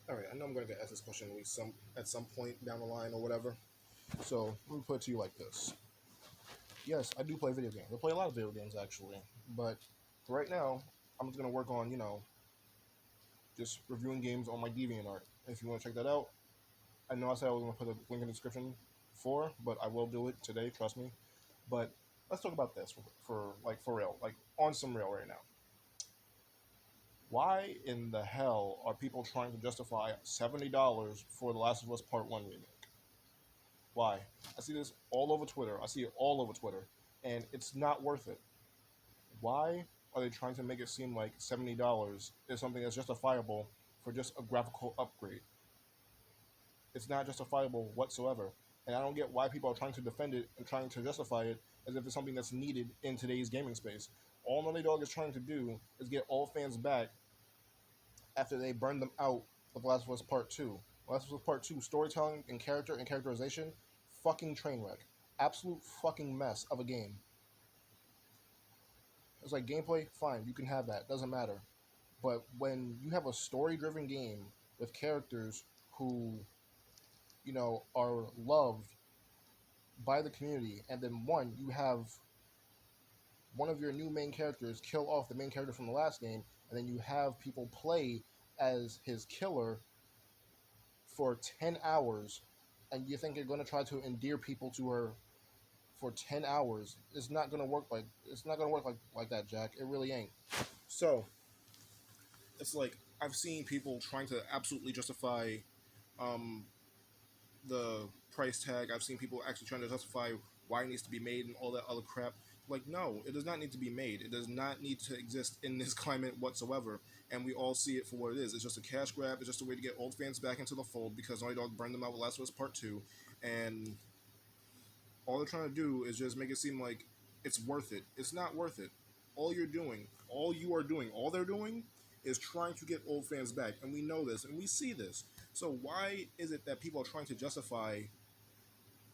All right, I know I'm going to get asked this question at some point down the line or whatever. So let me put it to you like this: yes, I do play video games. I play a lot of video games actually, but right now I'm just going to work on just reviewing games on my DeviantArt. If you want to check that out, I know I said I was going to put a link in the description but I will do it today. Trust me. But let's talk about this for real, like on some real right now. Why in the hell are people trying to justify $70 for The Last of Us Part One remake? Why? I see this all over Twitter. I see it all over Twitter, and it's not worth it. Why are they trying to make it seem like $70 is something that's justifiable for just a graphical upgrade? It's not justifiable whatsoever, and I don't get why people are trying to defend it and trying to justify it as if it's something that's needed in today's gaming space. All Naughty Dog is trying to do is get all fans back after they burned them out with Last of Us Part 2. Last of Us Part 2, storytelling and character and characterization, fucking train wreck. Absolute fucking mess of a game. It's like gameplay, fine, you can have that, doesn't matter. But when you have a story driven game with characters who, are loved by the community, and then you have one of your new main characters kill off the main character from the last game, and then you have people play as his killer for 10 hours, and you think you're going to try to endear people to her for 10 hours. It's not going to work like that, Jack. It really ain't. So it's like I've seen people trying to absolutely justify um, the price tag. I've seen people actually trying to justify why it needs to be made and all that other crap. Like, no, it does not need to be made. It does not need to exist in this climate whatsoever. And we all see it for what it is. It's just a cash grab. It's just a way to get old fans back into the fold because Naughty Dog burned them out with Last of Us Part 2. And all they're trying to do is just make it seem like it's worth it. It's not worth it. All they're doing is trying to get old fans back. And we know this and we see this. So why is it that people are trying to justify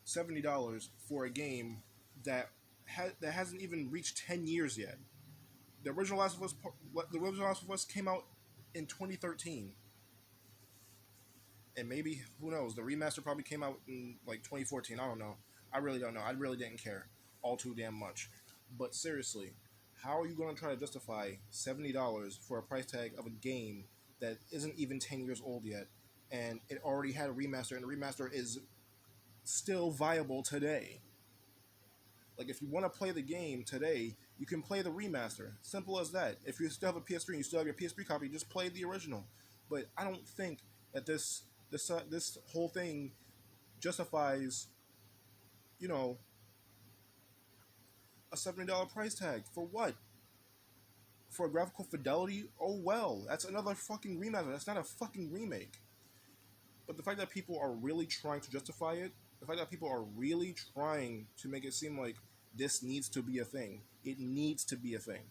$70 for a game that that hasn't even reached 10 years yet? The original Last of Us came out in 2013, and maybe who knows? The remaster probably came out in like 2014. I don't know. I really don't know. I really didn't care all too damn much. But seriously, how are you going to try to justify $70 for a price tag of a game that isn't even 10 years old yet, and it already had a remaster, and the remaster is still viable today? Like, if you want to play the game today, you can play the remaster. Simple as that. If you still have a PS3 and you still have your PS3 copy, just play the original. But I don't think that this whole thing justifies, you know, a $70 price tag for what? For graphical fidelity? Oh well, that's another fucking remaster. That's not a fucking remake. But the fact that people are really trying to justify it, the fact that people are really trying to make it seem like this needs to be a thing, it needs to be a thing.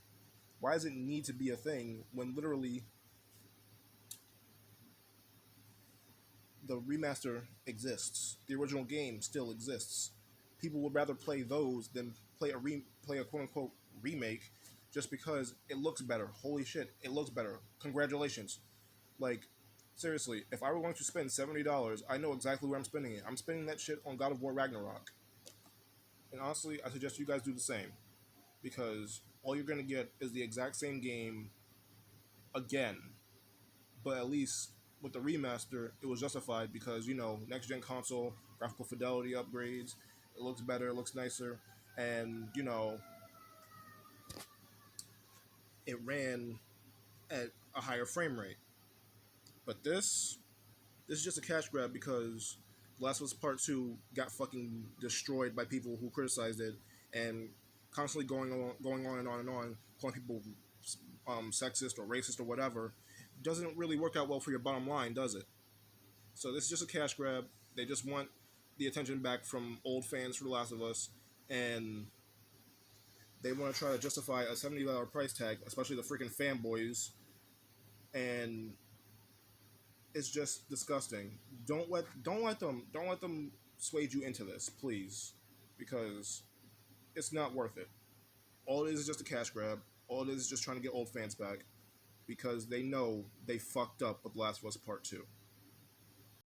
Why does it need to be a thing when literally the remaster exists, the original game still exists? People would rather play those than play a quote unquote remake just because it looks better. Holy shit, it looks better. Congratulations. Like, seriously, if I were going to spend $70, I know exactly where I'm spending it. I'm spending that shit on God of War Ragnarok. And honestly, I suggest you guys do the same because all you're gonna get is the exact same game again, but at least with the remaster, it was justified because next gen console, graphical fidelity upgrades, it looks better, it looks nicer, and it ran at a higher frame rate. But this is just a cash grab because Last of Us Part 2 got fucking destroyed by people who criticized it and constantly going on and on and on, calling people sexist or racist or whatever, doesn't really work out well for your bottom line, does it? So this is just a cash grab. They just want the attention back from old fans for The Last of Us, and they want to try to justify a $70 price tag, especially the freaking fanboys, and it's just disgusting. Don't let them sway you into this, please, because it's not worth it. All it is just a cash grab. All it is just trying to get old fans back because they know they fucked up with Last of Us Part 2.